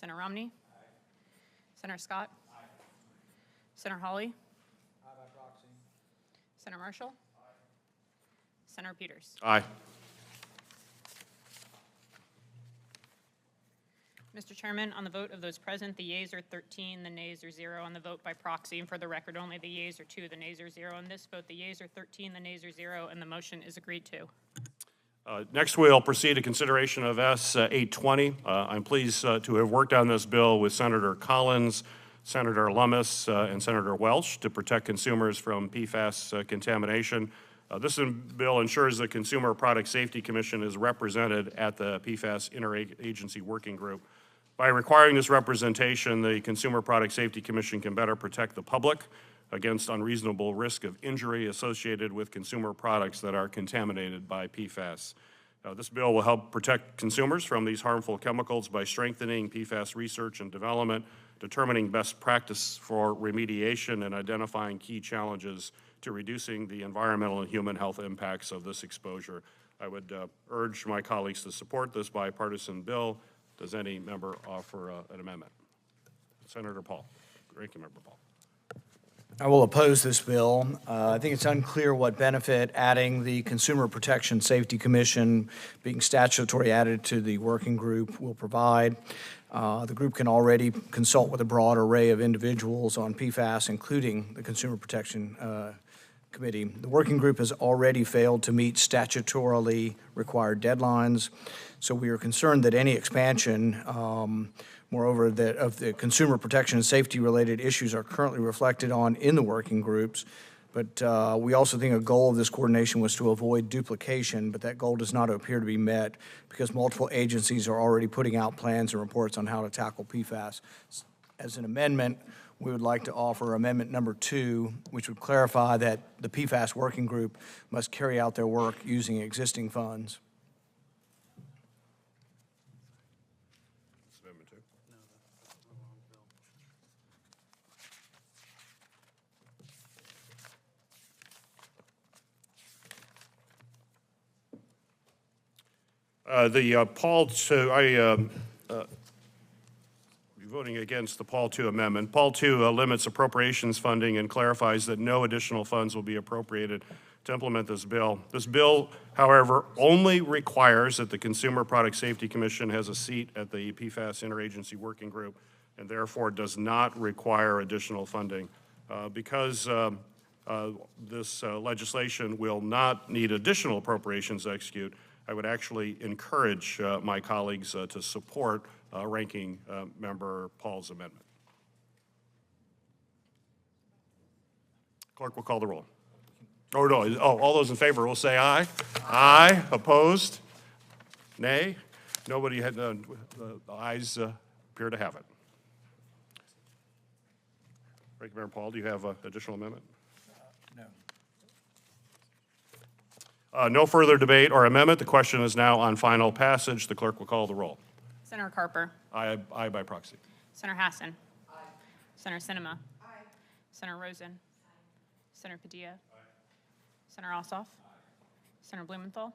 Senator Romney? Senator Scott? Senator Hawley? Aye by proxy. Senator Marshall? Senator Peters? Aye. Mr. Chairman, on the vote of those present, the yeas are 13, the nays are 0. On the vote by proxy, and for the record only, the yeas are 2, the nays are 0. On this vote, the yeas are 13, the nays are 0, and the motion is agreed to. Next, we'll proceed to consideration of S. 820. I'm pleased to have worked on this bill with Senator Collins, Senator Lummis, and Senator Welch to protect consumers from PFAS contamination. This bill ensures the Consumer Product Safety Commission is represented at the PFAS Interagency Working Group. By requiring this representation, the Consumer Product Safety Commission can better protect the public against unreasonable risk of injury associated with consumer products that are contaminated by PFAS. This bill will help protect consumers from these harmful chemicals by strengthening PFAS research and development, determining best practice for remediation, and identifying key challenges to reducing the environmental and human health impacts of this exposure. I would urge my colleagues to support this bipartisan bill. Does any member offer an amendment? Senator Paul, Ranking Member Paul. I will oppose this bill. I think it's unclear what benefit adding the Consumer Protection Safety Commission being statutory added to the working group will provide. The group can already consult with a broad array of individuals on PFAS, including the Consumer Protection Committee. The working group has already failed to meet statutorily required deadlines, so we are concerned that any expansion, moreover, that of the consumer protection and safety related issues are currently reflected on in the working groups. But we also think a goal of this coordination was to avoid duplication, but that goal does not appear to be met because multiple agencies are already putting out plans and reports on how to tackle PFAS. As an amendment, we would like to offer amendment number 2, which would clarify that the PFAS working group must carry out their work using existing funds. Amendment 2. Paul 2, voting against the Paul 2 amendment. Paul 2 limits appropriations funding and clarifies that no additional funds will be appropriated to implement this bill. This bill, however, only requires that the Consumer Product Safety Commission has a seat at the PFAS Interagency Working Group and therefore does not require additional funding. Because this legislation will not need additional appropriations to execute, I would actually encourage my colleagues to support Ranking Member Paul's amendment. Clerk will call the roll. Oh, no. Oh, all those in favor will say aye. Aye. Opposed? Nay? Nobody had, the ayes appear to have it. Ranking Member Paul, do you have an additional amendment? No. No further debate or amendment. The question is now on final passage. The clerk will call the roll. Senator Carper? Aye by proxy. Senator Hassan? Aye. Senator Sinema? Aye. Senator Rosen? Senator Padilla? Senator Ossoff? Senator Blumenthal?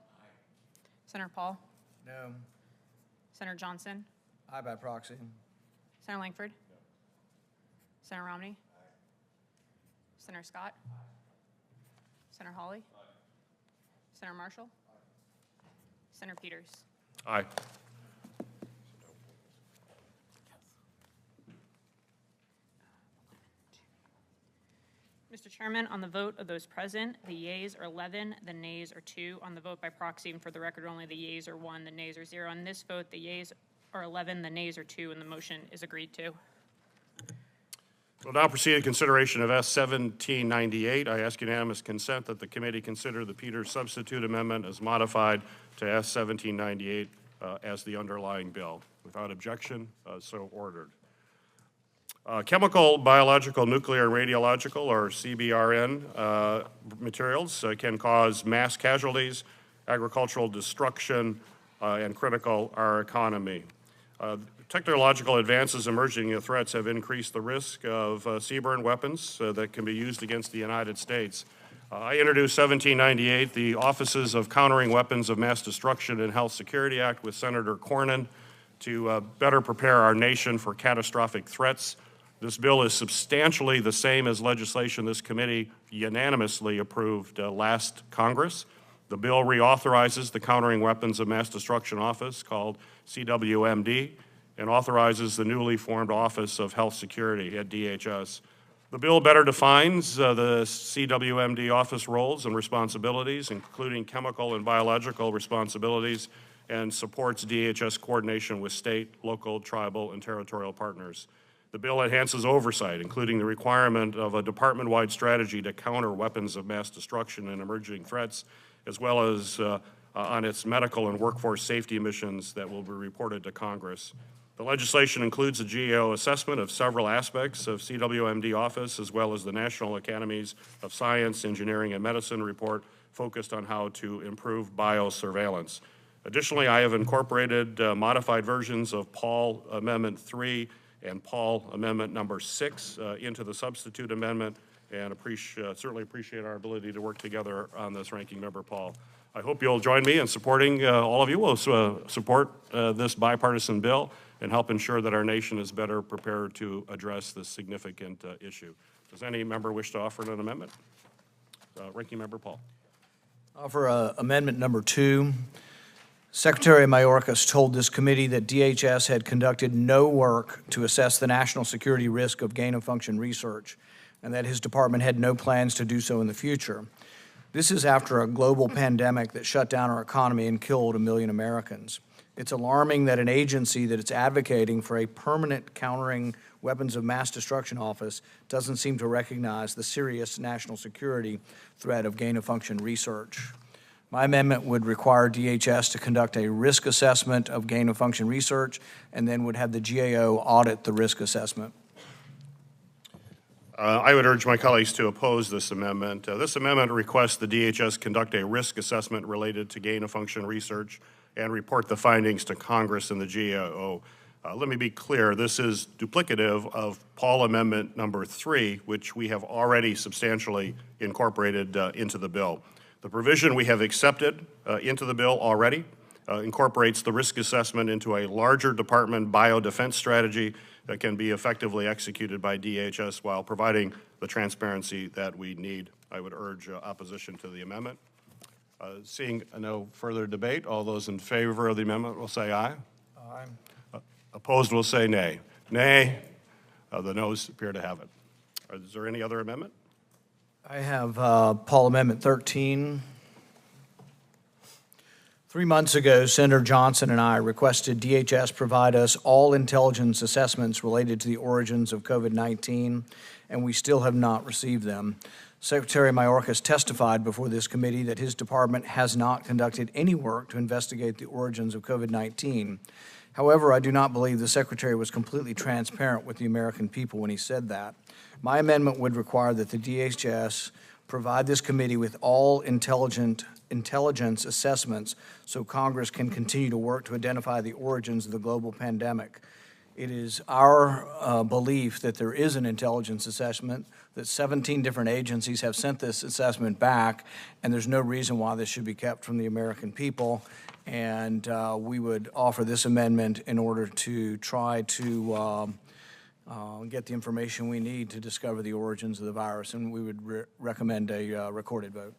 Senator Paul? No. Senator Johnson? Aye by proxy. Senator Langford? Senator Romney? Senator Scott? Senator Hawley? Senator Marshall? Senator Peters? Aye. Mr. Chairman, on the vote of those present, the yeas are 11, the nays are 2. On the vote by proxy, and for the record only, the yeas are 1, the nays are 0. On this vote, the yeas are 11, the nays are 2, and the motion is agreed to. We'll now proceed to consideration of S. 1798. I ask unanimous consent that the committee consider the Peters substitute amendment as modified to S. 1798 as the underlying bill. Without objection, so ordered. Chemical, biological, nuclear, and radiological, or CBRN, materials can cause mass casualties, agricultural destruction, and critical our economy. Technological advances emerging threats have increased the risk of CBRN weapons that can be used against the United States. I introduced 1798, the Offices of Countering Weapons of Mass Destruction and Health Security Act, with Senator Cornyn to better prepare our nation for catastrophic threats. This bill is substantially the same as legislation this committee unanimously approved last Congress. The bill reauthorizes the Countering Weapons of Mass Destruction Office, called CWMD, and authorizes the newly formed Office of Health Security at DHS. The bill better defines the CWMD office roles and responsibilities, including chemical and biological responsibilities, and supports DHS coordination with state, local, tribal, and territorial partners. The bill enhances oversight, including the requirement of a department-wide strategy to counter weapons of mass destruction and emerging threats, as well as on its medical and workforce safety missions that will be reported to Congress. The legislation includes a GAO assessment of several aspects of CWMD office, as well as the National Academies of Science, Engineering, and Medicine report focused on how to improve biosurveillance. Additionally, I have incorporated modified versions of Paul Amendment 3 and Paul Amendment number 6 into the substitute amendment, and certainly appreciate our ability to work together on this, Ranking Member Paul. I hope you'll join me in supporting, all of you will support this bipartisan bill and help ensure that our nation is better prepared to address this significant issue. Does any member wish to offer an amendment? Ranking Member Paul. Offer amendment number 2. Secretary Mayorkas told this committee that DHS had conducted no work to assess the national security risk of gain-of-function research, and that his department had no plans to do so in the future. This is after a global pandemic that shut down our economy and killed 1 million Americans. It's alarming that an agency that is advocating for a permanent countering weapons of mass destruction office doesn't seem to recognize the serious national security threat of gain-of-function research. My amendment would require DHS to conduct a risk assessment of gain-of-function research and then would have the GAO audit the risk assessment. I would urge my colleagues to oppose this amendment. This amendment requests the DHS conduct a risk assessment related to gain-of-function research and report the findings to Congress and the GAO. Let me be clear, this is duplicative of Paul Amendment number 3, which we have already substantially incorporated into the bill. The provision we have accepted into the bill already incorporates the risk assessment into a larger department biodefense strategy that can be effectively executed by DHS while providing the transparency that we need. I would urge opposition to the amendment. Seeing no further debate, all those in favor of the amendment will say aye. Aye. Opposed will say nay. Nay. The noes appear to have it. Is there any other amendment? I have Paul Amendment 13. 3 months ago, Senator Johnson and I requested DHS provide us all intelligence assessments related to the origins of COVID-19, and we still have not received them. Secretary Mayorkas testified before this committee that his department has not conducted any work to investigate the origins of COVID-19. However, I do not believe the Secretary was completely transparent with the American people when he said that. My amendment would require that the DHS provide this committee with all intelligence assessments so Congress can continue to work to identify the origins of the global pandemic. It is our belief that there is an intelligence assessment, that 17 different agencies have sent this assessment back, and there's no reason why this should be kept from the American people. And we would offer this amendment in order to try to get the information we need to discover the origins of the virus, and we would recommend a recorded vote.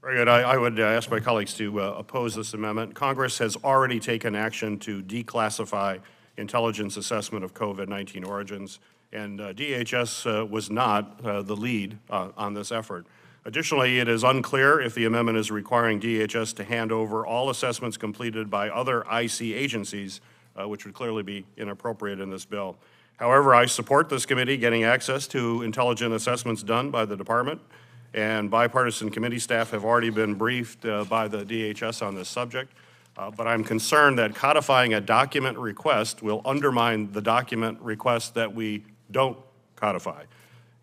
Very good. I would ask my colleagues to oppose this amendment. Congress has already taken action to declassify intelligence assessment of COVID-19 origins, and DHS was not the lead on this effort. Additionally, it is unclear if the amendment is requiring DHS to hand over all assessments completed by other IC agencies, which would clearly be inappropriate in this bill. However, I support this committee getting access to intelligent assessments done by the department, and bipartisan committee staff have already been briefed by the DHS on this subject. But I'm concerned that codifying a document request will undermine the document request that we don't codify.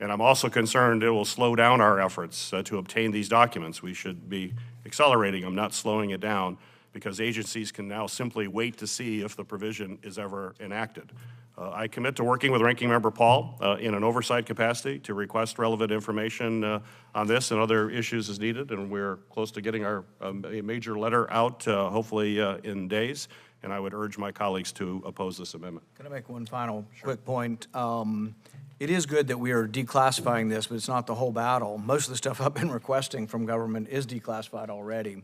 And I'm also concerned it will slow down our efforts to obtain these documents. We should be accelerating them, not slowing it down, because agencies can now simply wait to see if the provision is ever enacted. I commit to working with Ranking Member Paul in an oversight capacity to request relevant information on this and other issues as needed, and we're close to getting our a major letter out, hopefully in days. and I would urge my colleagues to oppose this amendment. Can I make one final quick point? It is good that we are declassifying this, but it's not the whole battle. Most of the stuff I've been requesting from government is declassified already.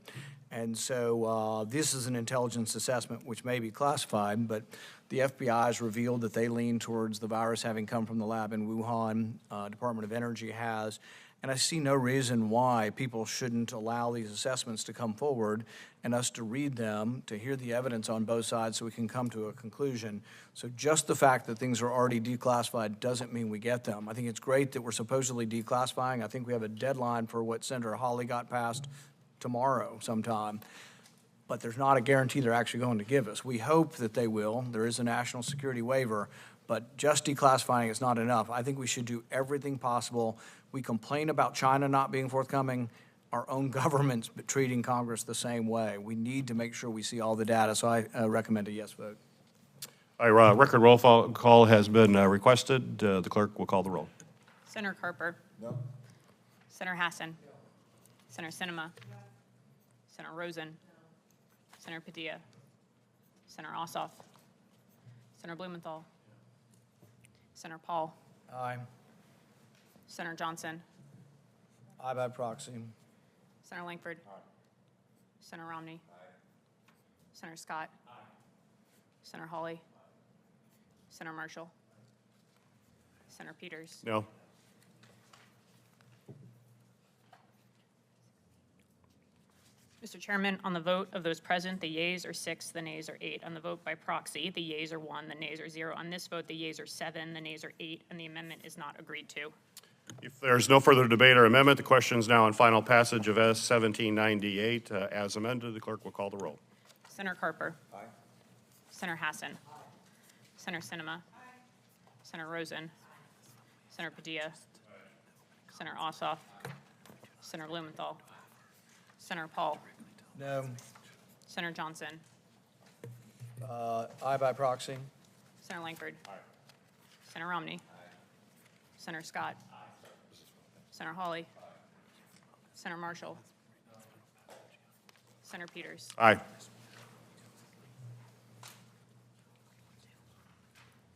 And so this is an intelligence assessment which may be classified, but the FBI has revealed that they lean towards the virus having come from the lab in Wuhan. Department of Energy has. And I see no reason why people shouldn't allow these assessments to come forward and us to read them, to hear the evidence on both sides so we can come to a conclusion. So just the fact that things are already declassified doesn't mean we get them. I think it's great that we're supposedly declassifying. I think we have a deadline for what Senator Hawley got passed tomorrow sometime. But there's not a guarantee they're actually going to give us. We hope that they will. There is a national security waiver, but just declassifying is not enough. I think we should do everything possible. We complain about China not being forthcoming. Our own government's treating Congress the same way. We need to make sure we see all the data, so I recommend a yes vote. Record roll call has been requested. The clerk will call the roll. Senator Carper. No. Senator Hassan. No. Senator Sinema. No. Senator Rosen. No. Senator Padilla. Senator Ossoff. Senator Blumenthal. Senator Paul. Aye. Senator Johnson. Aye by proxy. Senator Langford. Aye. Senator Romney. Aye. Senator Scott. Aye. Senator Hawley. Aye. Senator Marshall. Aye. Senator Peters. No. Mr. Chairman, on the vote of those present, the yeas are 6, the nays are 8. On the vote by proxy, the yeas are 1, the nays are 0. On this vote, the yeas are 7, the nays are 8, and the amendment is not agreed to. If there's no further debate or amendment, the question is now on final passage of S 1798 as amended. The clerk will call the roll. Senator Carper. Aye. Senator Hassan. Aye. Senator Sinema. Aye. Senator Rosen. Aye. Senator Padilla. Aye. Senator Ossoff. Aye. Senator Blumenthal. Aye. Senator Paul. No. Senator Johnson. Aye by proxy. Senator Langford. Aye. Senator Romney. Aye. Senator Scott. Aye. Senator Hawley. Aye. Senator Marshall. Aye. Senator Peters. Aye.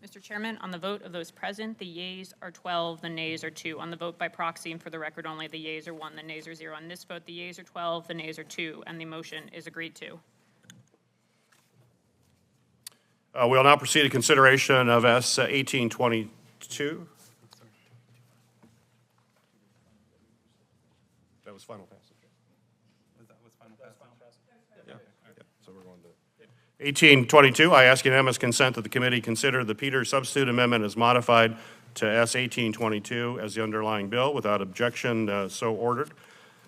Mr. Chairman, on the vote of those present, the yeas are 12, the nays are 2. On the vote by proxy, and for the record only, the yeas are 1, the nays are 0. On this vote, the yeas are 12, the nays are 2, and the motion is agreed to. We'll now proceed to consideration of S 1822. That was final passage. That was final passage? Yeah. So we're going to 1822. I ask unanimous consent that the committee consider the Peters substitute amendment as modified to S 1822 as the underlying bill. Without objection, so ordered.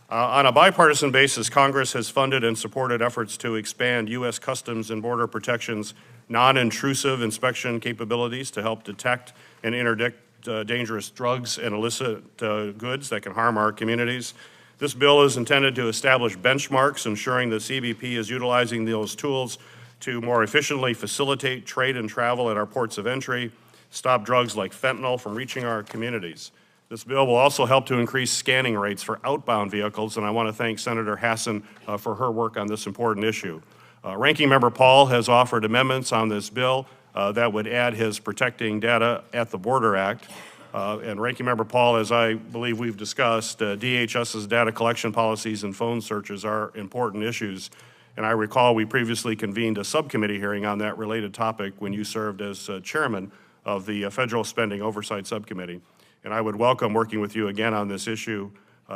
On a bipartisan basis, Congress has funded and supported efforts to expand U.S. Customs and Border Protection's non-intrusive inspection capabilities to help detect and interdict dangerous drugs and illicit goods that can harm our communities. This bill is intended to establish benchmarks, ensuring that CBP is utilizing those tools to more efficiently facilitate trade and travel at our ports of entry, stop drugs like fentanyl from reaching our communities. This bill will also help to increase scanning rates for outbound vehicles, and I want to thank Senator Hassan for her work on this important issue. Ranking Member Paul has offered amendments on this bill that would add his Protecting Data at the Border Act. And Ranking Member Paul, as I believe we've discussed, DHS's data collection policies and phone searches are important issues. And I recall we previously convened a subcommittee hearing on that related topic when you served as chairman of the Federal Spending Oversight Subcommittee. And I would welcome working with you again on this issue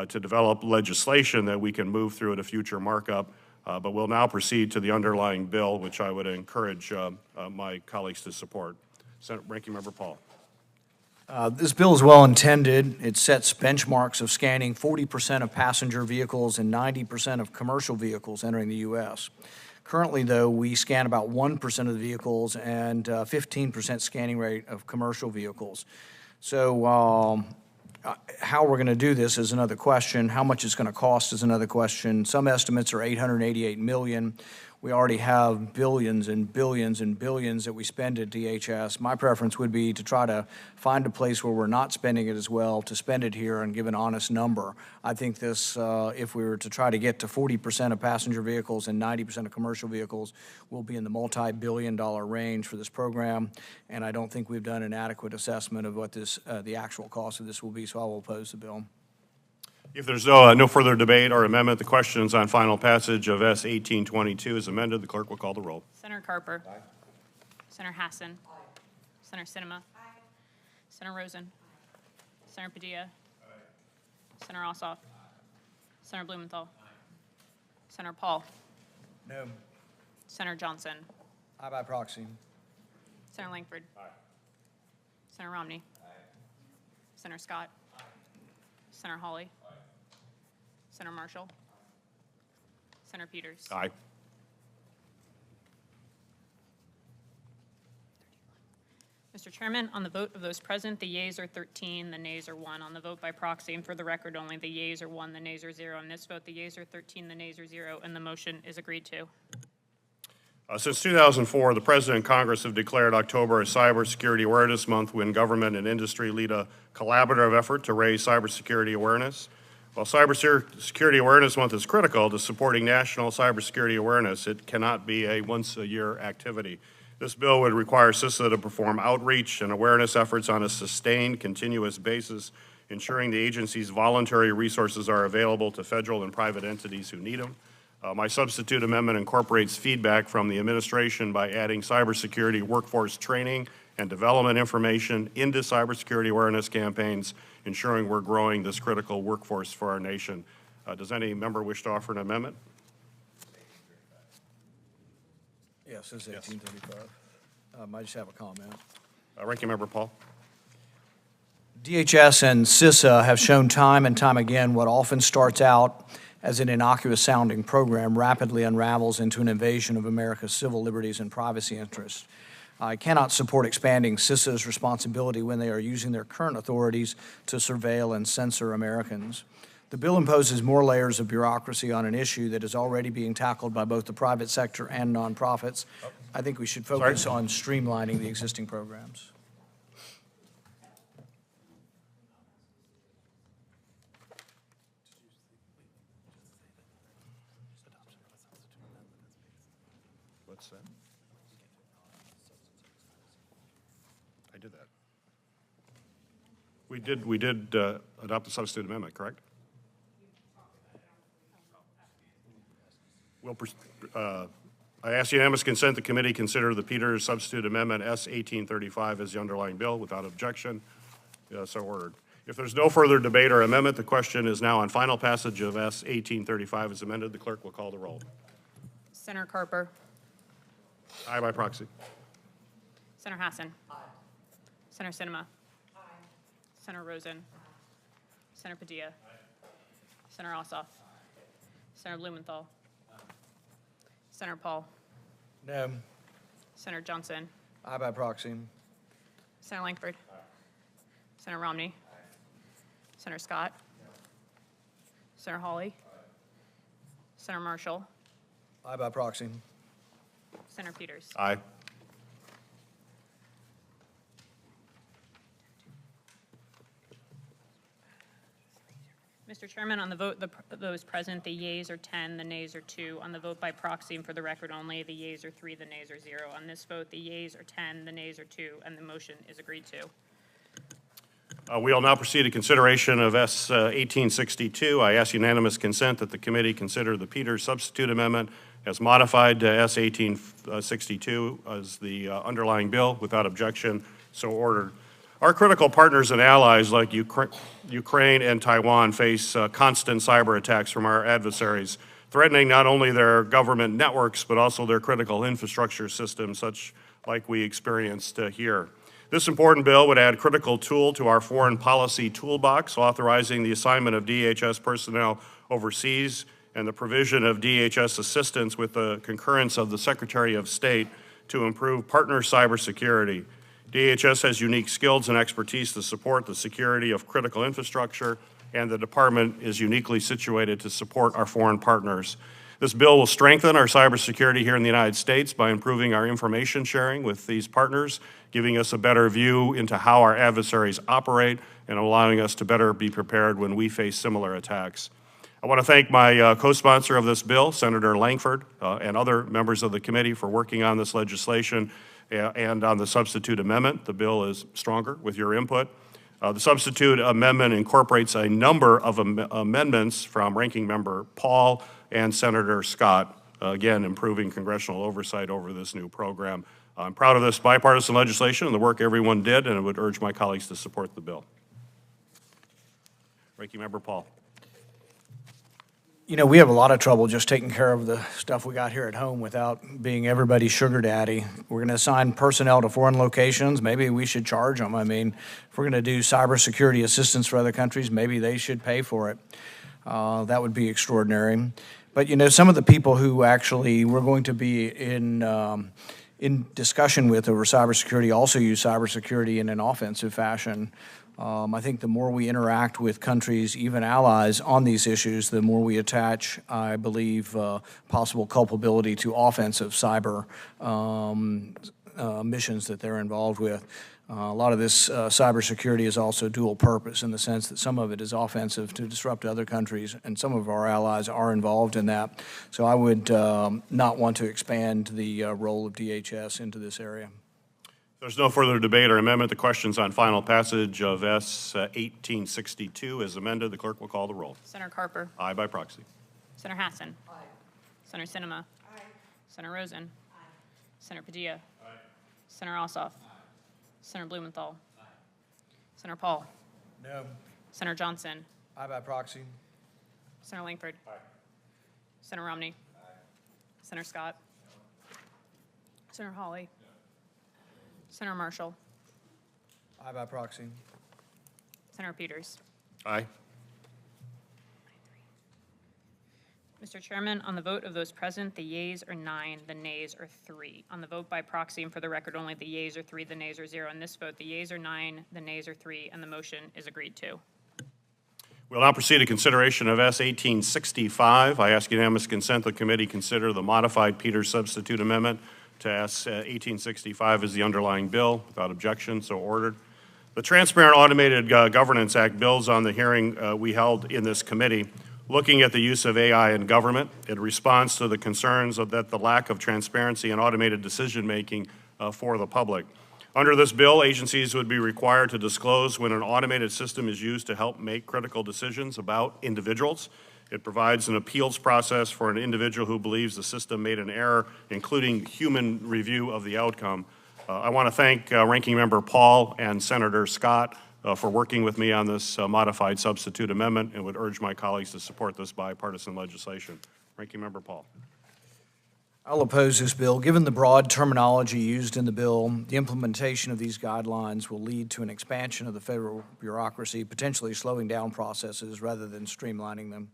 to develop legislation that we can move through at a future markup. But we'll now proceed to the underlying bill, which I would encourage my colleagues to support. Ranking Member Paul. This bill is well intended. It sets benchmarks of scanning 40% of passenger vehicles and 90% of commercial vehicles entering the U.S. Currently, though, we scan about 1% of the vehicles and 15% scanning rate of commercial vehicles. So how we're going to do this is another question. How much it's going to cost is another question. Some estimates are $888 million. We already have billions and billions and billions that we spend at DHS. My preference would be to try to find a place where we're not spending it as well, to spend it here and give an honest number. I think this, if we were to try to get to 40% of passenger vehicles and 90% of commercial vehicles, we'll be in the multi-billion-dollar range for this program, and I don't think we've done an adequate assessment of what this, the actual cost of this will be, so I will oppose the bill. If there's no further debate or amendment, the question is on final passage of S. 1822 is amended. The clerk will call the roll. Senator Carper. Aye. Senator Hassan. Aye. Senator Sinema. Aye. Senator Rosen. Aye. Senator Padilla. Aye. Senator Ossoff. Aye. Senator Blumenthal. Aye. Senator Paul. No. Senator Johnson. Aye by proxy. Senator Langford. Aye. Senator Romney. Aye. Senator Scott. Aye. Senator Hawley. Aye. Senator Marshall. Senator Peters. Aye. Mr. Chairman, on the vote of those present, the yeas are 13, the nays are 1. On the vote by proxy, and for the record only, the yeas are 1, the nays are 0. On this vote, the yeas are 13, the nays are 0, and the motion is agreed to. Since 2004, the President and Congress have declared October as Cybersecurity Awareness Month, when government and industry lead a collaborative effort to raise cybersecurity awareness. While Cybersecurity Awareness Month is critical to supporting national cybersecurity awareness, it cannot be a once-a-year activity. This bill would require CISA to perform outreach and awareness efforts on a sustained, continuous basis, ensuring the agency's voluntary resources are available to federal and private entities who need them. My substitute amendment incorporates feedback from the administration by adding cybersecurity workforce training and development information into cybersecurity awareness campaigns, ensuring we're growing this critical workforce for our nation. Does any member wish to offer an amendment? Yes, it's 1835. I just have a comment. Ranking Member Paul. DHS and CISA have shown time and time again what often starts out as an innocuous-sounding program rapidly unravels into an invasion of America's civil liberties and privacy interests. I cannot support expanding CISA's responsibility when they are using their current authorities to surveil and censor Americans. The bill imposes more layers of bureaucracy on an issue that is already being tackled by both the private sector and nonprofits. I think we should focus on streamlining the existing programs. What's that? I did that. We did adopt the substitute amendment, correct? I ask unanimous consent the committee consider the Peters substitute amendment S. 1835 as the underlying bill without objection. So ordered. If there's no further debate or amendment, the question is now on final passage of S. 1835 as amended. The clerk will call the roll. Senator Carper. Aye by proxy. Senator Hassan. Aye. Senator Sinema. Aye. Senator Rosen. Aye. Senator Padilla. Aye. Senator Ossoff. Aye. Senator Blumenthal. Aye. Senator Paul. No. Senator Johnson. Aye by proxy. Senator Langford. Aye. Senator Romney. Aye. Senator Scott. No. Senator Hawley. Aye. Senator Marshall. Aye by proxy. Senator Peters. Aye. Mr. Chairman, on the vote of those present, the yeas are 10, the nays are 2. On the vote by proxy, and for the record only, the yeas are 3, the nays are 0. On this vote, the yeas are 10, the nays are 2, and the motion is agreed to. We will now proceed to consideration of S. 1862. I ask unanimous consent that the committee consider the Peters substitute amendment as modified to S. 1862 as the underlying bill without objection. So ordered. Our critical partners and allies like Ukraine and Taiwan face constant cyber attacks from our adversaries, threatening not only their government networks, but also their critical infrastructure systems, such like we experienced here. This important bill would add critical tool to our foreign policy toolbox, authorizing the assignment of DHS personnel overseas and the provision of DHS assistance with the concurrence of the Secretary of State to improve partner cybersecurity. DHS has unique skills and expertise to support the security of critical infrastructure, and the department is uniquely situated to support our foreign partners. This bill will strengthen our cybersecurity here in the United States by improving our information sharing with these partners, giving us a better view into how our adversaries operate, and allowing us to better be prepared when we face similar attacks. I want to thank my co-sponsor of this bill, Senator Langford, and other members of the committee for working on this legislation and on the substitute amendment. The bill is stronger with your input. The substitute amendment incorporates a number of amendments from Ranking Member Paul and Senator Scott, again, improving congressional oversight over this new program. I'm proud of this bipartisan legislation and the work everyone did, and I would urge my colleagues to support the bill. Ranking Member Paul. You know, we have a lot of trouble just taking care of the stuff we got here at home without being everybody's sugar daddy. We're going to assign personnel to foreign locations. Maybe we should charge them. I mean, if we're going to do cybersecurity assistance for other countries, maybe they should pay for it. That would be extraordinary. But, you know, some of the people who actually we're going to be in discussion with over cybersecurity also use cybersecurity in an offensive fashion. I think the more we interact with countries, even allies, on these issues, the more we attach, I believe, possible culpability to offensive cyber missions that they're involved with. A lot of this cybersecurity is also dual purpose in the sense that some of it is offensive to disrupt other countries, and some of our allies are involved in that. So I would not want to expand the role of DHS into this area. There's no further debate or amendment. The questions on final passage of S. 1862 as amended. The clerk will call the roll. Senator Carper. Aye by proxy. Senator Hassan. Aye. Senator Sinema. Aye. Senator Rosen. Aye. Senator Padilla. Aye. Senator Ossoff. Aye. Senator Blumenthal. Aye. Senator Paul. No. Senator Johnson. Aye by proxy. Senator Langford. Aye. Senator Romney. Aye. Senator Scott. No. Senator Hawley. No. Senator Marshall. Aye by proxy. Senator Peters. Aye. Mr. Chairman, on the vote of those present, the yeas are 9, the nays are 3. On the vote by proxy, and for the record only, the yeas are 3, the nays are 0. In this vote, the yeas are 9, the nays are 3, and the motion is agreed to. We'll now proceed to consideration of S. 1865. I ask unanimous consent the committee consider the modified Peters substitute amendment to S. 1865 as the underlying bill. Without objection, so ordered. The Transparent Automated Governance Act builds on the hearing we held in this committee looking at the use of AI in government. It responds to the concerns that the lack of transparency and automated decision-making for the public. Under this bill, agencies would be required to disclose when an automated system is used to help make critical decisions about individuals. It provides an appeals process for an individual who believes the system made an error, including human review of the outcome. I want to thank Ranking Member Paul and Senator Scott for working with me on this modified substitute amendment, and would urge my colleagues to support this bipartisan legislation. Ranking Member Paul. I'll oppose this bill. Given the broad terminology used in the bill, the implementation of these guidelines will lead to an expansion of the federal bureaucracy, potentially slowing down processes rather than streamlining them.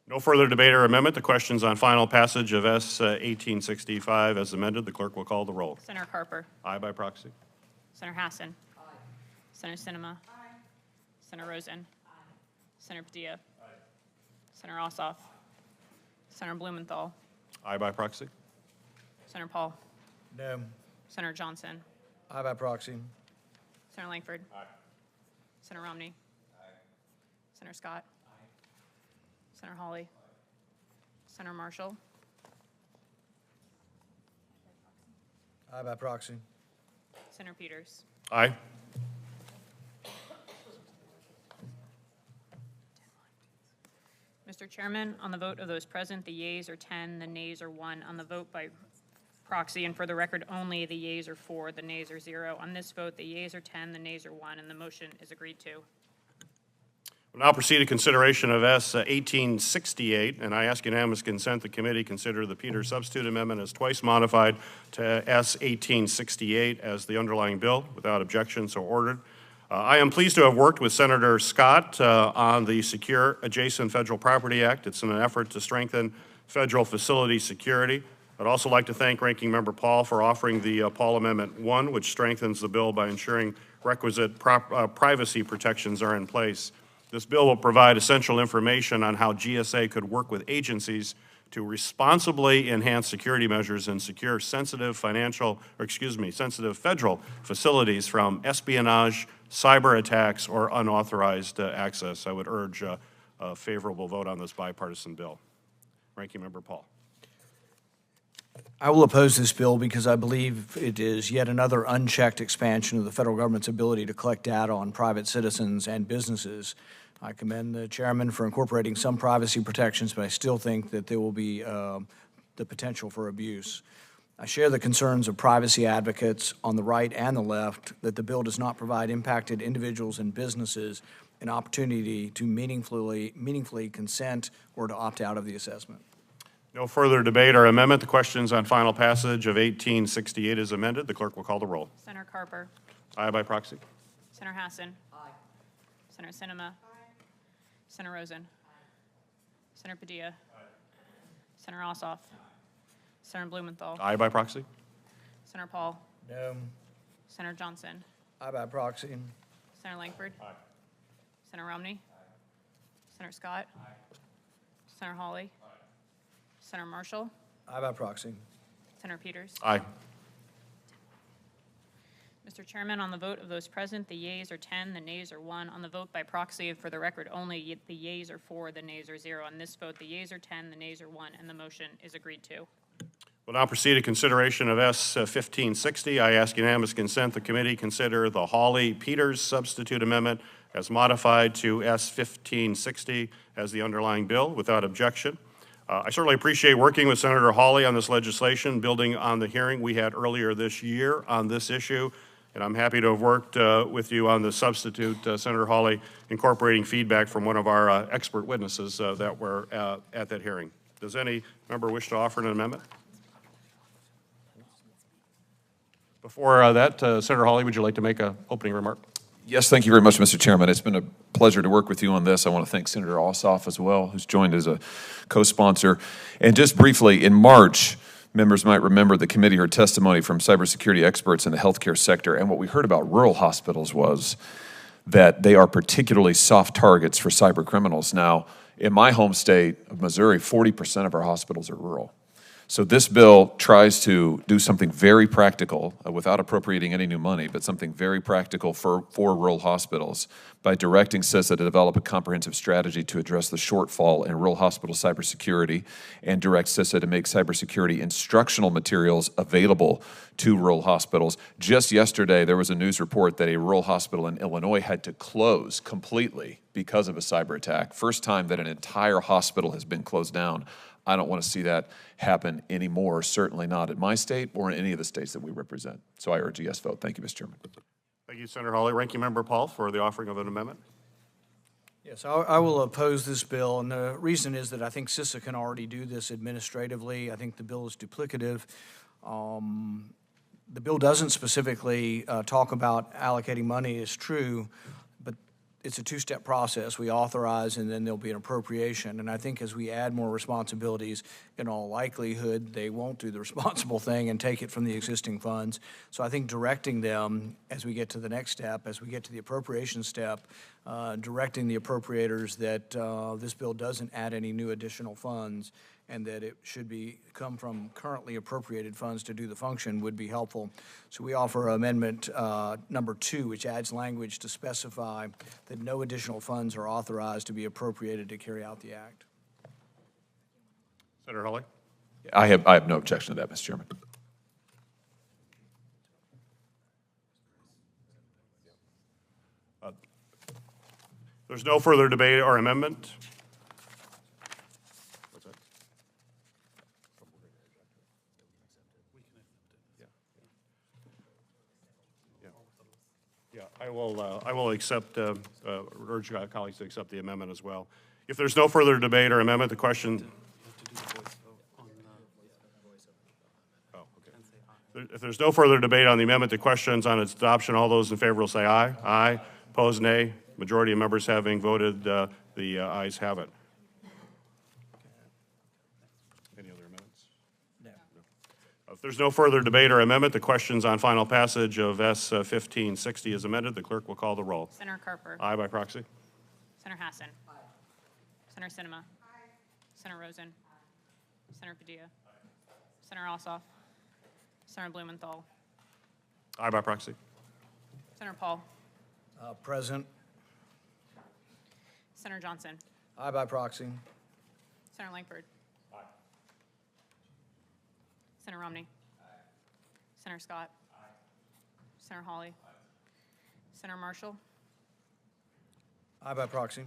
No further debate or amendment. The questions on final passage of S. 1865 as amended. The clerk will call the roll. Senator Carper. Aye by proxy. Senator Hassan. Aye. Senator Sinema. Aye. Senator Rosen. Aye. Senator Padilla. Aye. Senator Ossoff. Senator Blumenthal. Aye by proxy. Senator Paul. No. Senator Johnson. Aye by proxy. Senator Langford. Aye. Senator Romney. Aye. Senator Scott. Aye. Senator Hawley. Aye. Senator Marshall. Aye by proxy. Senator Peters. Aye. Mr. Chairman, on the vote of those present, the yeas are 10, the nays are 1. On the vote by proxy, and for the record only, the yeas are 4, the nays are 0. On this vote, the yeas are 10, the nays are 1, and the motion is agreed to. We'll now proceed to consideration of S. 1868, and I ask unanimous consent the committee consider the Peters substitute amendment as twice modified to S. 1868 as the underlying bill. Without objection, so ordered. I am pleased to have worked with Senator Scott on the Secure Adjacent Federal Property Act. It's in an effort to strengthen federal facility security. I'd also like to thank Ranking Member Paul for offering the Paul Amendment 1, which strengthens the bill by ensuring requisite privacy protections are in place. This bill will provide essential information on how GSA could work with agencies to responsibly enhance security measures and secure sensitive sensitive federal facilities from espionage, cyber attacks, or unauthorized access. I would urge a favorable vote on this bipartisan bill. Ranking Member Paul. I will oppose this bill because I believe it is yet another unchecked expansion of the federal government's ability to collect data on private citizens and businesses. I commend the chairman for incorporating some privacy protections, but I still think that there will be the potential for abuse. I share the concerns of privacy advocates on the right and the left that the bill does not provide impacted individuals and businesses an opportunity to meaningfully consent or to opt out of the assessment. No further debate or amendment. The questions on final passage of 1868 is amended. The clerk will call the roll. Senator Carper. Aye by proxy. Senator Hassan. Aye. Senator Sinema. Aye. Senator Rosen. Aye. Senator Padilla. Aye. Senator Ossoff. Senator Blumenthal. Aye by proxy. Senator Paul. No. Senator Johnson. Aye by proxy. Senator Langford. Aye. Senator Romney. Aye. Senator Scott. Aye. Senator Hawley. Aye. Senator Marshall. Aye by proxy. Senator Peters. Aye. Mr. Chairman, on the vote of those present, the yeas are 10, the nays are 1. On the vote by proxy, for the record only, the yeas are 4, the nays are 0. On this vote, the yeas are 10, the nays are 1, and the motion is agreed to. We'll now proceed to consideration of S. 1560. I ask unanimous consent the committee consider the Hawley-Peters substitute amendment as modified to S. 1560 as the underlying bill without objection. I certainly appreciate working with Senator Hawley on this legislation, building on the hearing we had earlier this year on this issue. And I'm happy to have worked with you on the substitute, Senator Hawley, incorporating feedback from one of our expert witnesses that were at that hearing. Does any member wish to offer an amendment? Before that, Senator Hawley, would you like to make an opening remark? Yes, thank you very much, Mr. Chairman. It's been a pleasure to work with you on this. I want to thank Senator Ossoff as well, who's joined as a co-sponsor. And just briefly, in March, members might remember the committee heard testimony from cybersecurity experts in the healthcare sector, and what we heard about rural hospitals was that they are particularly soft targets for cyber criminals. Now, in my home state of Missouri, 40% of our hospitals are rural. So this bill tries to do something very practical without appropriating any new money, but something very practical for rural hospitals by directing CISA to develop a comprehensive strategy to address the shortfall in rural hospital cybersecurity and direct CISA to make cybersecurity instructional materials available to rural hospitals. Just yesterday, there was a news report that a rural hospital in Illinois had to close completely because of a cyber attack. First time that an entire hospital has been closed down. I don't want to see that happen anymore, certainly not in my state or in any of the states that we represent. So I urge a yes vote. Thank you, Mr. Chairman. Thank you, Senator Hawley. Ranking Member Paul for the offering of an amendment. Yes, I will oppose this bill, and the reason is that I think CISA can already do this administratively. I think the bill is duplicative. The bill doesn't specifically talk about allocating money, it's true, but it's a two-step process. We authorize, and then there'll be an appropriation. And I think as we add more responsibilities, in all likelihood, they won't do the responsible thing and take it from the existing funds. So I think directing them as we get to the next step, as we get to the appropriation step, directing the appropriators that this bill doesn't add any new additional funds and that it should come from currently appropriated funds to do the function would be helpful. So we offer amendment number 2, which adds language to specify that no additional funds are authorized to be appropriated to carry out the act. Senator Hawley. I have no objection to that, Mr. Chairman. There's no further debate or amendment. What's that? Yeah, I will accept, urge colleagues to accept the amendment as well. If there's no further debate or amendment, the question. Oh, okay. If there's no further debate on the amendment, the questions on its adoption, all those in favor will say aye. Aye. Opposed, nay. Majority of members having voted, the ayes have it. Any other amendments? No. If there's no further debate or amendment, the questions on final passage of S. 1560 is amended. The clerk will call the roll. Senator Carper. Aye by proxy. Senator Hassan. Aye. Senator Sinema. Aye. Senator Rosen. Aye. Senator Padilla. Senator Ossoff. Senator Blumenthal. Aye by proxy. Senator Paul. Present. Senator Johnson. Aye by proxy. Senator Langford. Senator Romney. Senator Scott. Senator Hawley. Senator Marshall. Aye by proxy.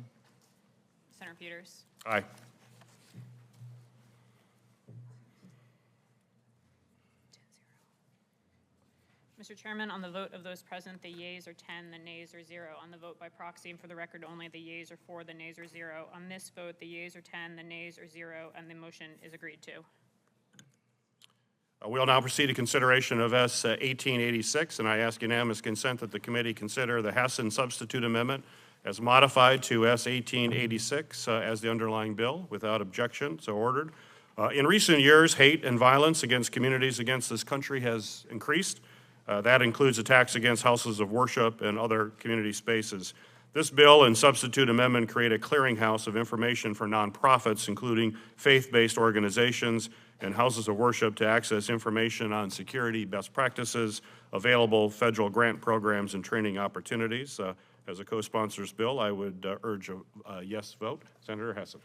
Senator Peters. Aye. Mr. Chairman, on the vote of those present, the yeas are 10, the nays are 0. On the vote by proxy, and for the record only, the yeas are 4, the nays are 0. On this vote, the yeas are 10, the nays are 0, and the motion is agreed to. We'll now proceed to consideration of S. 1886, and I ask unanimous consent that the committee consider the Hessen substitute amendment as modified to S. 1886 as the underlying bill without objection, so ordered. In recent years, hate and violence against communities against this country has increased. That includes attacks against houses of worship and other community spaces. This bill and substitute amendment create a clearinghouse of information for nonprofits, including faith-based organizations and houses of worship, to access information on security best practices, available federal grant programs, and training opportunities. As a co-sponsor's bill, I would urge a yes vote. Senator Hessen.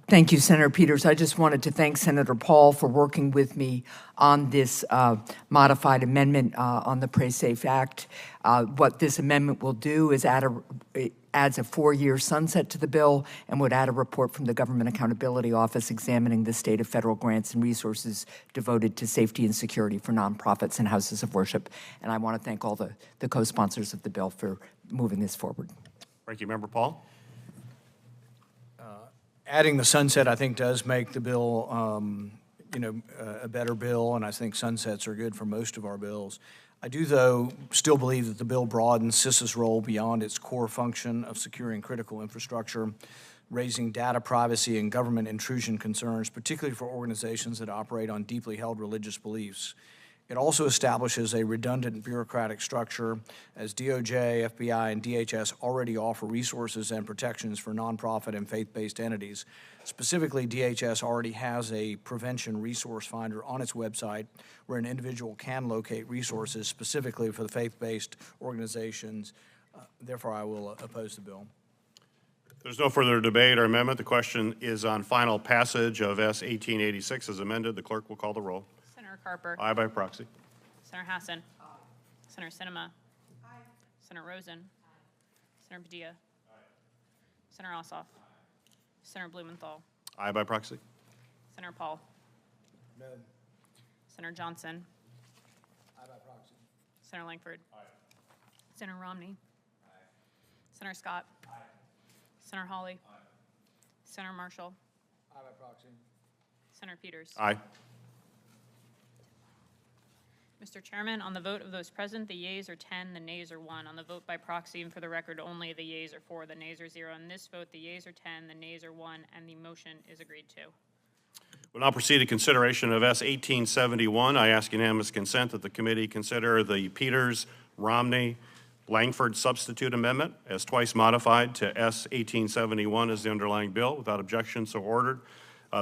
Thank you, Senator Peters. I just wanted to thank Senator Paul for working with me on this modified amendment on the Pray Safe Act. What this amendment will do is it adds a 4-year sunset to the bill and would add a report from the Government Accountability Office examining the state of federal grants and resources devoted to safety and security for nonprofits and houses of worship. And I want to thank all the co-sponsors of the bill for moving this forward. Ranking Member Paul. Adding the sunset, I think, does make the bill, a better bill, and I think sunsets are good for most of our bills. I do, though, still believe that the bill broadens CISA's role beyond its core function of securing critical infrastructure, raising data privacy and government intrusion concerns, particularly for organizations that operate on deeply held religious beliefs. It also establishes a redundant bureaucratic structure, as DOJ, FBI, and DHS already offer resources and protections for nonprofit and faith-based entities. Specifically, DHS already has a prevention resource finder on its website where an individual can locate resources specifically for the faith-based organizations. Therefore, I will oppose the bill. There's no further debate or amendment. The question is on final passage of S. 1886 as amended. The clerk will call the roll. Senator Carper. Aye by proxy. Senator Hassan. Senator Sinema. Senator Rosen. Senator Padilla. Senator Ossoff. Senator Blumenthal. Aye by proxy. Senator Paul. No. Senator Johnson. Aye by proxy. Senator Langford. Senator Romney. Senator Scott. Senator Hawley. Senator Marshall. Aye by proxy. Senator Peters. Aye. Mr. Chairman, on the vote of those present, the yeas are 10, the nays are 1. On the vote by proxy, and for the record only, the yeas are 4, the nays are 0. On this vote, the yeas are 10, the nays are 1, and the motion is agreed to. We'll now proceed to consideration of S. 1871. I ask unanimous consent that the committee consider the Peters, Romney, Langford substitute amendment as twice modified to S. 1871 as the underlying bill without objection, so ordered.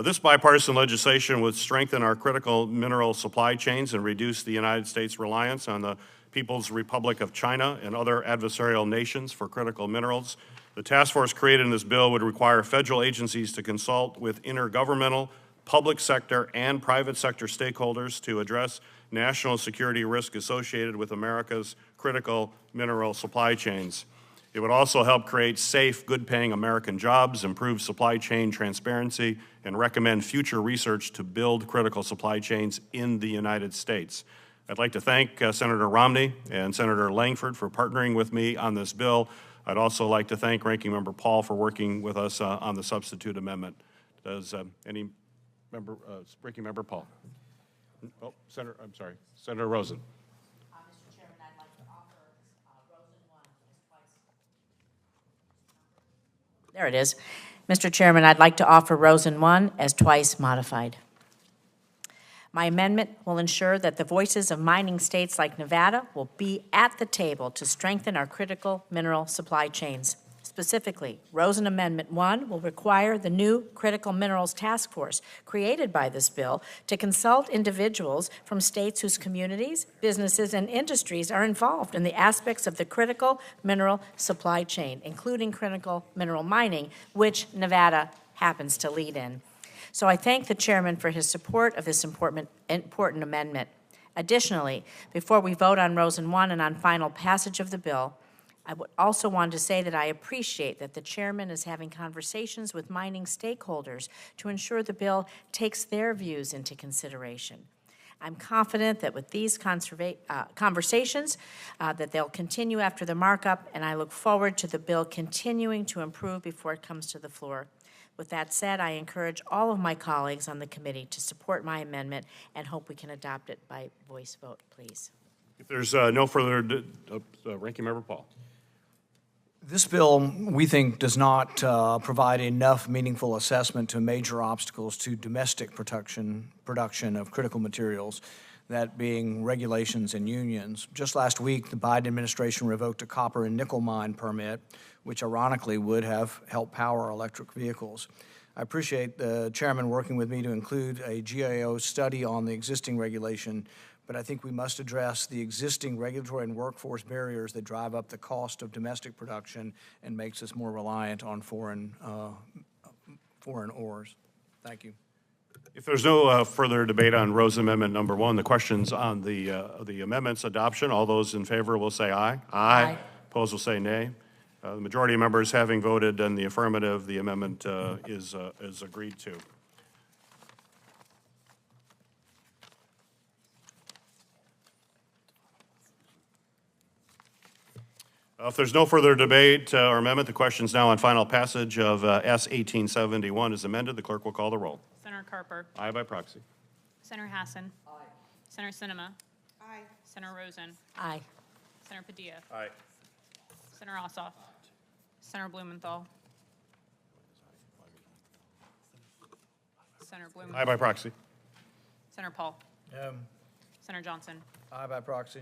This bipartisan legislation would strengthen our critical mineral supply chains and reduce the United States' reliance on the People's Republic of China and other adversarial nations for critical minerals. The task force created in this bill would require federal agencies to consult with intergovernmental, public sector, and private sector stakeholders to address national security risk associated with America's critical mineral supply chains. It would also help create safe, good-paying American jobs, improve supply chain transparency, and recommend future research to build critical supply chains in the United States. I'd like to thank Senator Romney and Senator Langford for partnering with me on this bill. I'd also like to thank Ranking Member Paul for working with us on the substitute amendment. Does any member, Ranking Member Paul? Oh, Senator Rosen. Mr. Chairman, I'd like to offer Rosen 1 as twice. There it is. Mr. Chairman, I'd like to offer Rosen 1 as twice modified. My amendment will ensure that the voices of mining states like Nevada will be at the table to strengthen our critical mineral supply chains. Specifically, Rosen Amendment 1 will require the new Critical Minerals Task Force created by this bill to consult individuals from states whose communities, businesses, and industries are involved in the aspects of the critical mineral supply chain, including critical mineral mining, which Nevada happens to lead in. So I thank the chairman for his support of this important amendment. Additionally, before we vote on Rosen 1 and on final passage of the bill, I would also want to say that I appreciate that the chairman is having conversations with mining stakeholders to ensure the bill takes their views into consideration. I'm confident that with these conversations, that they'll continue after the markup, and I look forward to the bill continuing to improve before it comes to the floor. With that said, I encourage all of my colleagues on the committee to support my amendment and hope we can adopt it by voice vote, please. If there's no further, Ranking Member Paul. This bill, we think, does not provide enough meaningful assessment to major obstacles to domestic production of critical materials, that being regulations and unions. Just last week, the Biden administration revoked a copper and nickel mine permit, which ironically would have helped power electric vehicles. I appreciate the chairman working with me to include a GAO study on the existing regulation, but I think we must address the existing regulatory and workforce barriers that drive up the cost of domestic production and makes us more reliant on foreign ores. Thank you. If there's no further debate on Rosen Amendment Number 1, the questions on the amendment's adoption, all those in favor will say aye. Aye. Opposed will say nay. The majority of members having voted in the affirmative, the amendment is agreed to. If there's no further debate or amendment, the question is now on final passage of S 1871 as amended. The clerk will call the roll. Senator Carper. Aye by proxy. Senator Hassan. Aye. Senator Sinema. Aye. Senator Rosen. Aye. Senator Padilla. Aye. Senator Ossoff. Senator Blumenthal. Senator Blumenthal. Aye by proxy. Senator Paul. Senator Johnson. Aye by proxy.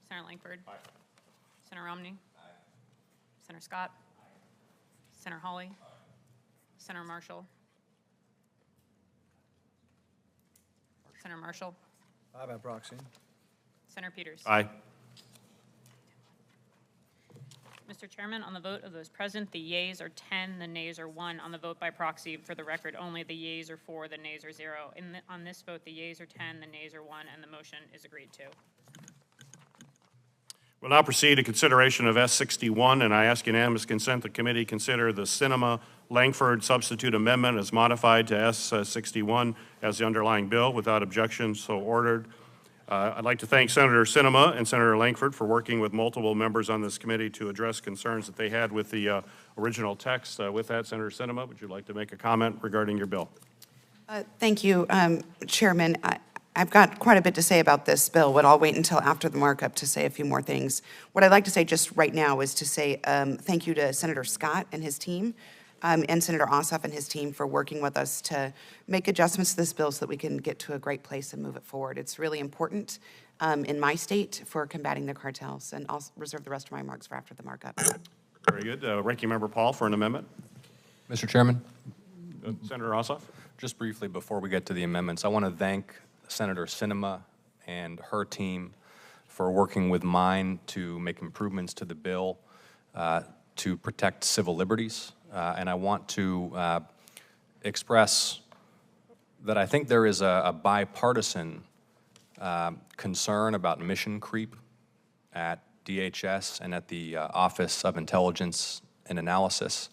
Senator Langford. Aye. Senator Romney. Aye. Senator Scott. Aye. Senator Hawley. Aye. Senator Marshall. Senator Marshall. Aye by proxy. Senator Peters. Aye. Mr. Chairman, on the vote of those present, the yeas are 10, the nays are 1. On the vote by proxy, for the record only, the yeas are 4, the nays are 0. On this vote, the yeas are 10, the nays are 1, and the motion is agreed to. We'll now proceed to consideration of S61, and I ask unanimous consent the committee consider the Sinema-Langford substitute amendment as modified to S61 as the underlying bill. Without objection, so ordered. I'd like to thank Senator Sinema and Senator Langford for working with multiple members on this committee to address concerns that they had with the original text. With that, Senator Sinema, would you like to make a comment regarding your bill? Thank you, Chairman. I've got quite a bit to say about this bill, but I'll wait until after the markup to say a few more things. What I'd like to say just right now is to say thank you to Senator Scott and his team, and Senator Ossoff and his team for working with us to make adjustments to this bill so that we can get to a great place and move it forward. It's really important in my state for combating the cartels, and I'll reserve the rest of my remarks for after the markup. Very good. Ranking Member Paul for an amendment. Mr. Chairman, Senator Ossoff. just briefly before we get to the amendments, I want to thank Senator Sinema and her team for working with mine to make improvements to the bill to protect civil liberties. And I want to express that I think there is a bipartisan concern about mission creep at DHS and at the Office of Intelligence and Analysis.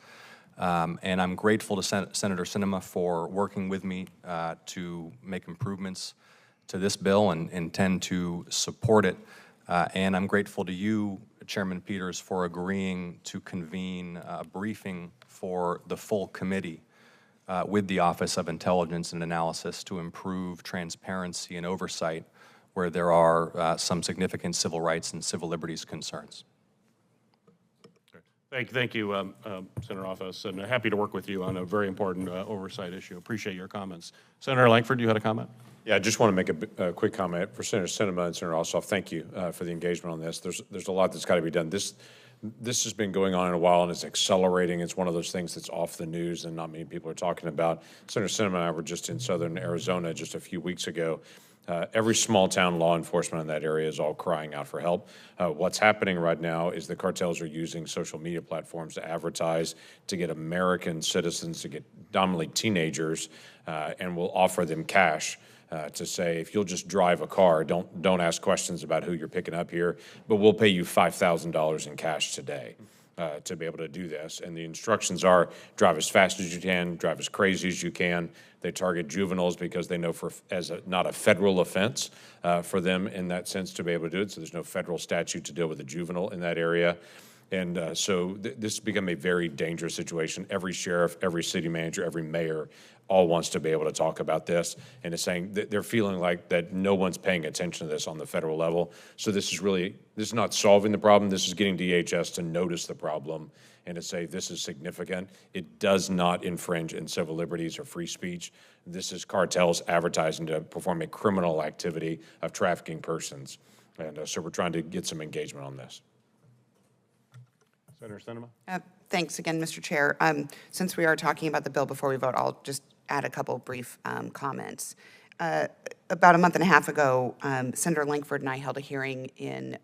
And I'm grateful to Senator Sinema for working with me to make improvements to this bill and intend to support it. And I'm grateful to you, Chairman Peters, for agreeing to convene a briefing for the full committee with the Office of Intelligence and Analysis to improve transparency and oversight where there are some significant civil rights and civil liberties concerns. Thank you, Senator Ossoff, and happy to work with you on a very important oversight issue. Appreciate your comments. Senator Langford, you had a comment? Yeah, I just want to make a quick comment for Senator Sinema and Senator Ossoff. Thank you for the engagement on this. There's a lot that's got to be done. This has been going on in a while, and it's accelerating. It's one of those things that's off the news and not many people are talking about. Senator Sinema and I were just in southern Arizona just a few weeks ago. Every small town law enforcement in that area is all crying out for help. What's happening right now is the cartels are using social media platforms to advertise, to get American citizens, to get dominantly teenagers, and will offer them cash. To say, if you'll just drive a car, don't ask questions about who you're picking up here, but we'll pay you $5,000 in cash today to be able to do this. And the instructions are drive as fast as you can, drive as crazy as you can. They target juveniles because they know not a federal offense for them in that sense to be able to do it. So there's no federal statute to deal with a juvenile in that area. And so this has become a very dangerous situation. Every sheriff, every city manager, every mayor all wants to be able to talk about this and is saying that they're feeling like that no one's paying attention to this on the federal level. So this is not solving the problem. This is getting DHS to notice the problem and to say this is significant. It does not infringe in civil liberties or free speech. This is cartels advertising to perform a criminal activity of trafficking persons. And so we're trying to get some engagement on this. Senator Sinema? Thanks again, Mr. Chair. Since we are talking about the bill before we vote, I'll just add a couple brief comments. About a month and a half ago, Senator Lankford and I held a hearing in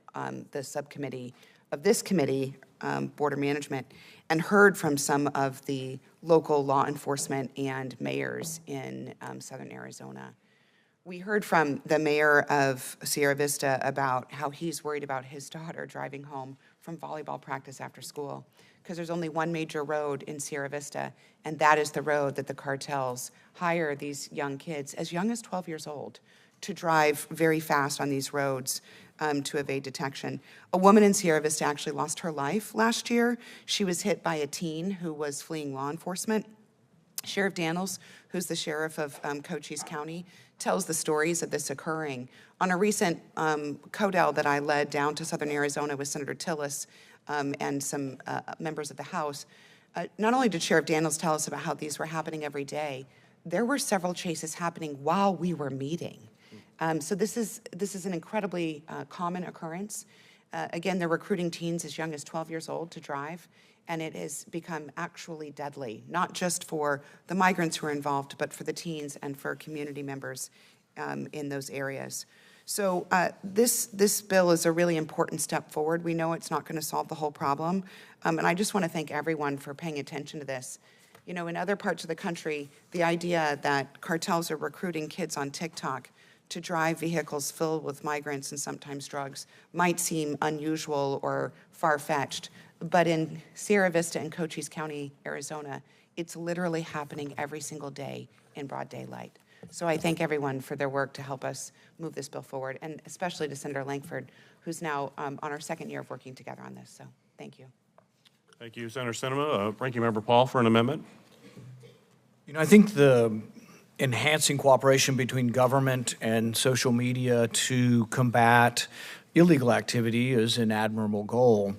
the subcommittee of this committee, Border Management, and heard from some of the local law enforcement and mayors in southern Arizona. We heard from the mayor of Sierra Vista about how he's worried about his daughter driving home from volleyball practice after school, because there's only one major road in Sierra Vista, and that is the road that the cartels hire these young kids, as young as 12 years old, to drive very fast on these roads to evade detection. A woman in Sierra Vista actually lost her life last year. She was hit by a teen who was fleeing law enforcement. Sheriff Daniels, who's the sheriff of Cochise County, tells the stories of this occurring. On a recent CODEL that I led down to southern Arizona with Senator Tillis and some members of the House, not only did Sheriff Daniels tell us about how these were happening every day, there were several chases happening while we were meeting. So this is an incredibly common occurrence. Again, they're recruiting teens as young as 12 years old to drive, and it has become actually deadly, not just for the migrants who are involved, but for the teens and for community members in those areas. So this bill is a really important step forward. We know it's not going to solve the whole problem, and I just want to thank everyone for paying attention to this. You know, in other parts of the country, the idea that cartels are recruiting kids on TikTok to drive vehicles filled with migrants and sometimes drugs might seem unusual or far-fetched, but in Sierra Vista and Cochise County, Arizona, it's literally happening every single day in broad daylight. So I thank everyone for their work to help us move this bill forward, and especially to Senator Lankford, who's now on our second year of working together on this. So thank you. Thank you, Senator Sinema. Ranking Member Paul for an amendment. You know, I think the enhancing cooperation between government and social media to combat illegal activity is an admirable goal.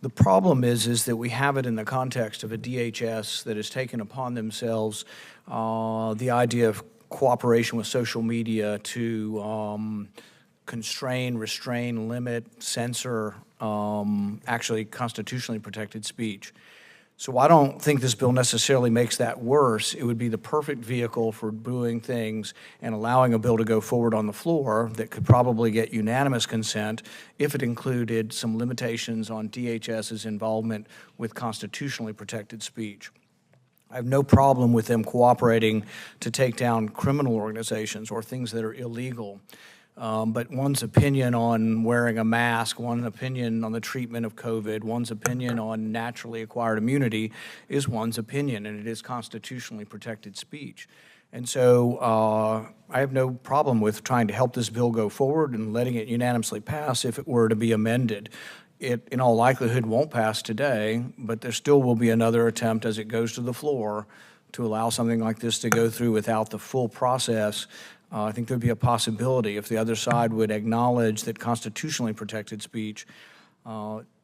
The problem is that we have it in the context of a DHS that has taken upon themselves the idea of cooperation with social media to constrain, restrain, limit, censor actually constitutionally protected speech. So I don't think this bill necessarily makes that worse. It would be the perfect vehicle for doing things and allowing a bill to go forward on the floor that could probably get unanimous consent if it included some limitations on DHS's involvement with constitutionally protected speech. I have no problem with them cooperating to take down criminal organizations or things that are illegal. But one's opinion on wearing a mask, one's opinion on the treatment of COVID, one's opinion on naturally acquired immunity is one's opinion, and it is constitutionally protected speech. And so I have no problem with trying to help this bill go forward and letting it unanimously pass if it were to be amended. It, in all likelihood, won't pass today, but there still will be another attempt as it goes to the floor to allow something like this to go through without the full process. I think there'd be a possibility if the other side would acknowledge that constitutionally protected speech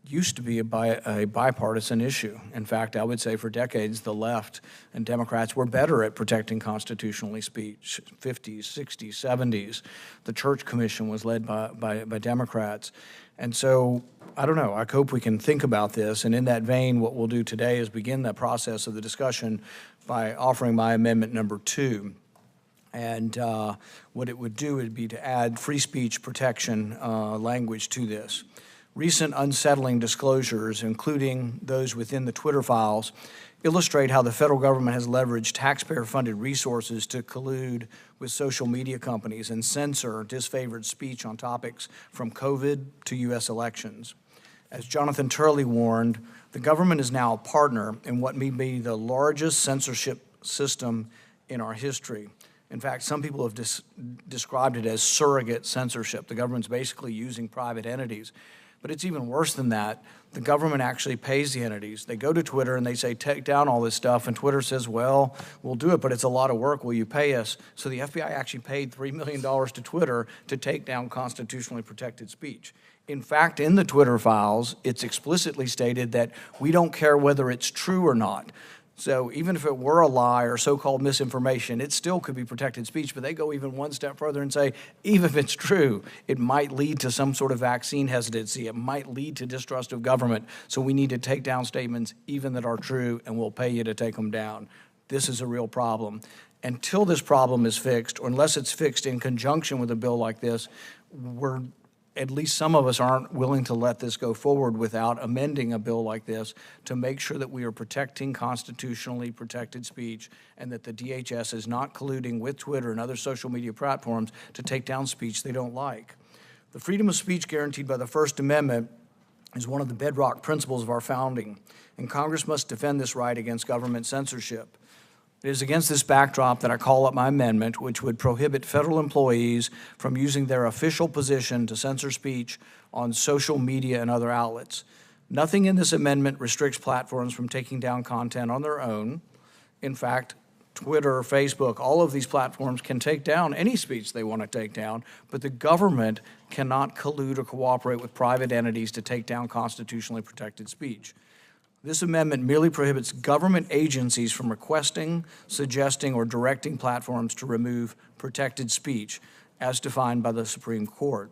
used to be a bipartisan issue. In fact, I would say for decades, the left and Democrats were better at protecting constitutionally speech, 50s, 60s, 70s. The Church Commission was led by Democrats. And so, I don't know, I hope we can think about this. And in that vein, what we'll do today is begin that process of the discussion by offering my amendment number 2. And what it would do would be to add free speech protection language to this. Recent unsettling disclosures, including those within the Twitter files, illustrate how the federal government has leveraged taxpayer-funded resources to collude with social media companies and censor disfavored speech on topics from COVID to U.S. elections. As Jonathan Turley warned, the government is now a partner in what may be the largest censorship system in our history. In fact, some people have described it as surrogate censorship. The government's basically using private entities. But it's even worse than that. The government actually pays the entities. They go to Twitter and they say, take down all this stuff, and Twitter says, well, we'll do it, but it's a lot of work. Will you pay us? So the FBI actually paid $3 million to Twitter to take down constitutionally protected speech. In fact, in the Twitter files, it's explicitly stated that we don't care whether it's true or not. So even if it were a lie or so-called misinformation, it still could be protected speech, but they go even one step further and say, even if it's true, it might lead to some sort of vaccine hesitancy. It might lead to distrust of government. So we need to take down statements even that are true, and we'll pay you to take them down. This is a real problem. Until this problem is fixed, or unless it's fixed in conjunction with a bill like this, at least some of us aren't willing to let this go forward without amending a bill like this to make sure that we are protecting constitutionally protected speech and that the DHS is not colluding with Twitter and other social media platforms to take down speech they don't like. The freedom of speech guaranteed by the First Amendment is one of the bedrock principles of our founding, and Congress must defend this right against government censorship. It is against this backdrop that I call up my amendment, which would prohibit federal employees from using their official position to censor speech on social media and other outlets. Nothing in this amendment restricts platforms from taking down content on their own. In fact, Twitter, Facebook, all of these platforms can take down any speech they want to take down, but the government cannot collude or cooperate with private entities to take down constitutionally protected speech. This amendment merely prohibits government agencies from requesting, suggesting, or directing platforms to remove protected speech, as defined by the Supreme Court.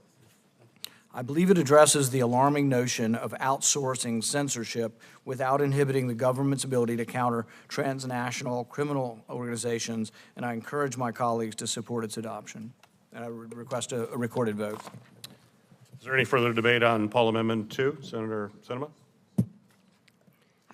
I believe it addresses the alarming notion of outsourcing censorship without inhibiting the government's ability to counter transnational criminal organizations, and I encourage my colleagues to support its adoption. And I request a recorded vote. Is there any further debate on Paul Amendment 2? Senator Sinema?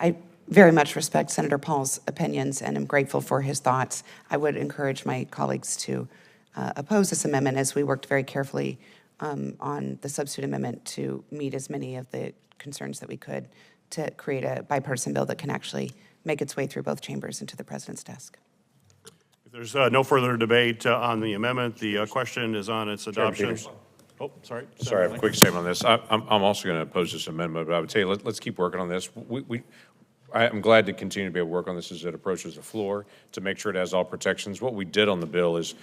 I very much respect Senator Paul's opinions and am grateful for his thoughts. I would encourage my colleagues to oppose this amendment as we worked very carefully on the substitute amendment to meet as many of the concerns that we could to create a bipartisan bill that can actually make its way through both chambers and to the president's desk. If there's no further debate on the amendment, the question is on its adoption. Oh, sorry. Sorry, I have a quick statement on this. I'm also going to oppose this amendment, but I would tell you, let's keep working on this. I'm glad to continue to be able to work on this as it approaches the floor to make sure it has all protections. What we did on the bill is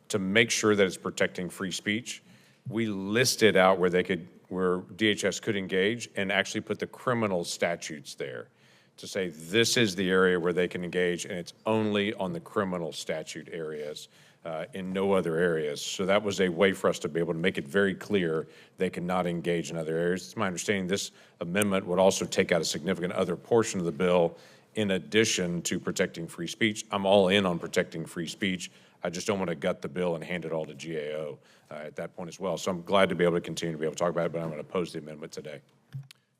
to make sure that it's protecting free speech. We listed out where DHS could engage and actually put the criminal statutes there to say this is the area where they can engage, and it's only on the criminal statute areas. In no other areas. So that was a way for us to be able to make it very clear they cannot engage in other areas. It's my understanding this amendment would also take out a significant other portion of the bill in addition to protecting free speech. I'm all in on protecting free speech. I just don't want to gut the bill and hand it all to GAO at that point as well. So I'm glad to be able to continue to be able to talk about it, but I'm going to oppose the amendment today.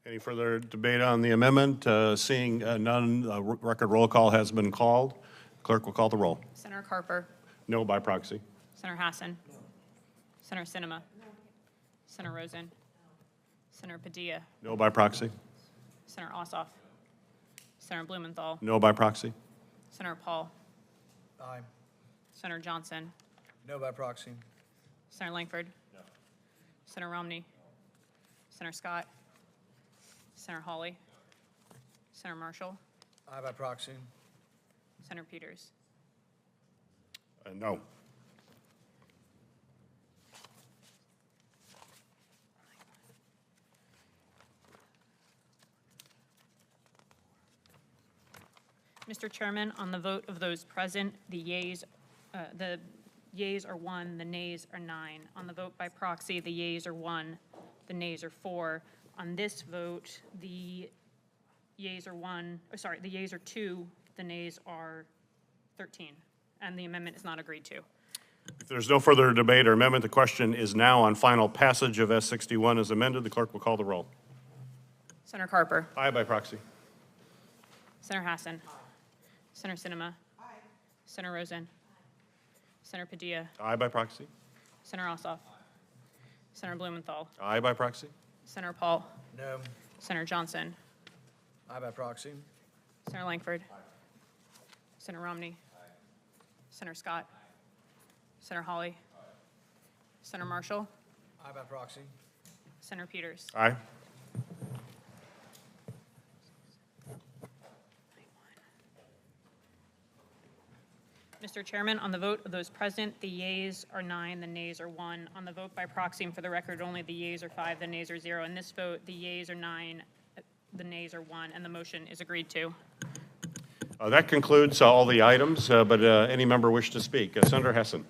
Any further debate on the amendment? Seeing none, record roll call has been called. Clerk will call the roll. Senator Carper. No by proxy. Senator Hassan. No. Senator Sinema. No. Senator Rosen. Senator Padilla. No by proxy. Senator Ossoff. Senator Blumenthal. No by proxy. Senator Paul. Aye. Senator Johnson. No by proxy. Senator Langford. No. Senator Romney. Senator Scott. Senator Hawley. Senator Marshall. Aye by proxy. Senator Peters. No. Mr. Chairman, on the vote of those present, the yeas are 1, the nays are 9. On the vote by proxy, the yeas are 1, the nays are 4. On this vote, the yeas are 2, the nays are 13, and the amendment is not agreed to. If there's no further debate or amendment, the question is now on final passage of S61 as amended. The clerk will call the roll. Senator Carper. Aye by proxy. Senator Hassan. Senator Sinema. Senator Rosen. Senator Padilla. Aye by proxy. Senator Ossoff. Senator Blumenthal. Aye by proxy. Senator Paul. No. Senator Johnson. Aye by proxy. Senator Langford. Senator Romney. Senator Scott. Senator Hawley. Senator Marshall. Aye by proxy. Senator Peters. Aye. Mr. Chairman, on the vote of those present, the yeas are 9, the nays are 1. On the vote by proxy, and for the record only, the yeas are 5, the nays are 0. In this vote, the yeas are 9, the nays are 1, and the motion is agreed to. That concludes all the items, but any member wish to speak? Senator Hessen.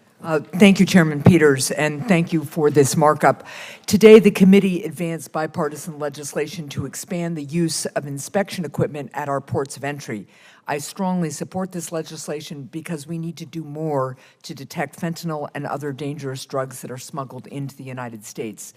Thank you, Chairman Peters, and thank you for this markup. Today, the committee advanced bipartisan legislation to expand the use of inspection equipment at our ports of entry. I strongly support this legislation because we need to do more to detect fentanyl and other dangerous drugs that are smuggled into the United States.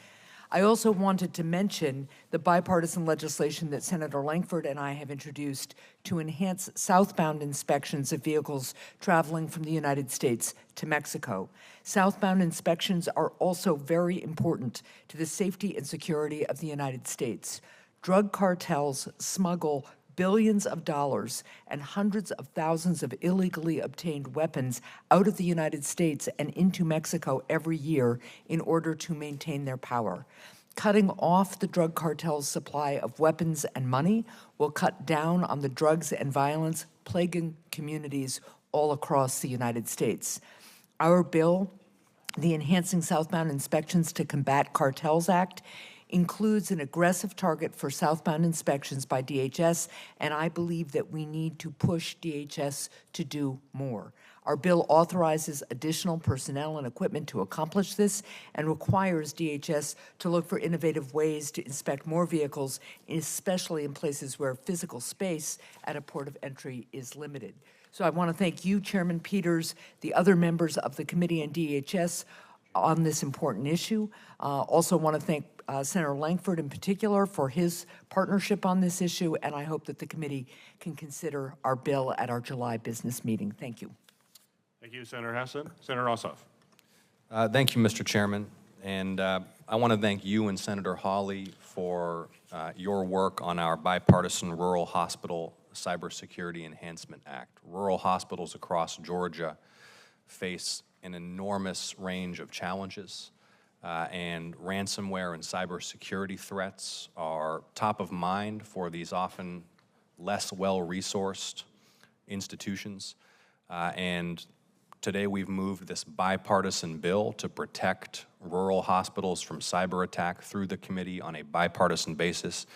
I also wanted to mention the bipartisan legislation that Senator Langford and I have introduced to enhance southbound inspections of vehicles traveling from the United States to Mexico. Southbound inspections are also very important to the safety and security of the United States. Drug cartels smuggle billions of dollars and hundreds of thousands of illegally obtained weapons out of the United States and into Mexico every year in order to maintain their power. Cutting off the drug cartel's supply of weapons and money will cut down on the drugs and violence plaguing communities all across the United States. Our bill, the Enhancing Southbound Inspections to Combat Cartels Act, includes an aggressive target for southbound inspections by DHS, and I believe that we need to push DHS to do more. Our bill authorizes additional personnel and equipment to accomplish this and requires DHS to look for innovative ways to inspect more vehicles, especially in places where physical space at a port of entry is limited. So I want to thank you, Chairman Peters, the other members of the committee and DHS on this important issue. Also want to thank Senator Langford in particular for his partnership on this issue, and I hope that the committee can consider our bill at our July business meeting. Thank you. Thank you, Senator Hessen. Senator Ossoff. Thank you, Mr. Chairman. And I want to thank you and Senator Hawley for your work on our bipartisan Rural Hospital Cybersecurity Enhancement Act. Rural hospitals across Georgia face an enormous range of challenges, and ransomware and cybersecurity threats are top of mind for these often less well-resourced institutions. And today we've moved this bipartisan bill to protect rural hospitals from cyber attack through the committee on a bipartisan basis,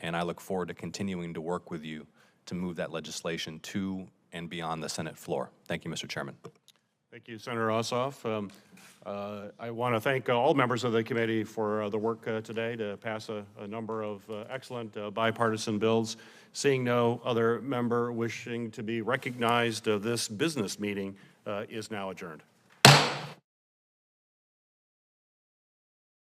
and I look forward to continuing to work with you to move that legislation to and beyond the Senate floor. Thank you, Mr. Chairman. Thank you, Senator Ossoff. I want to thank all members of the committee for the work today to pass a number of excellent bipartisan bills. Seeing no other member wishing to be recognized, this business meeting is now adjourned.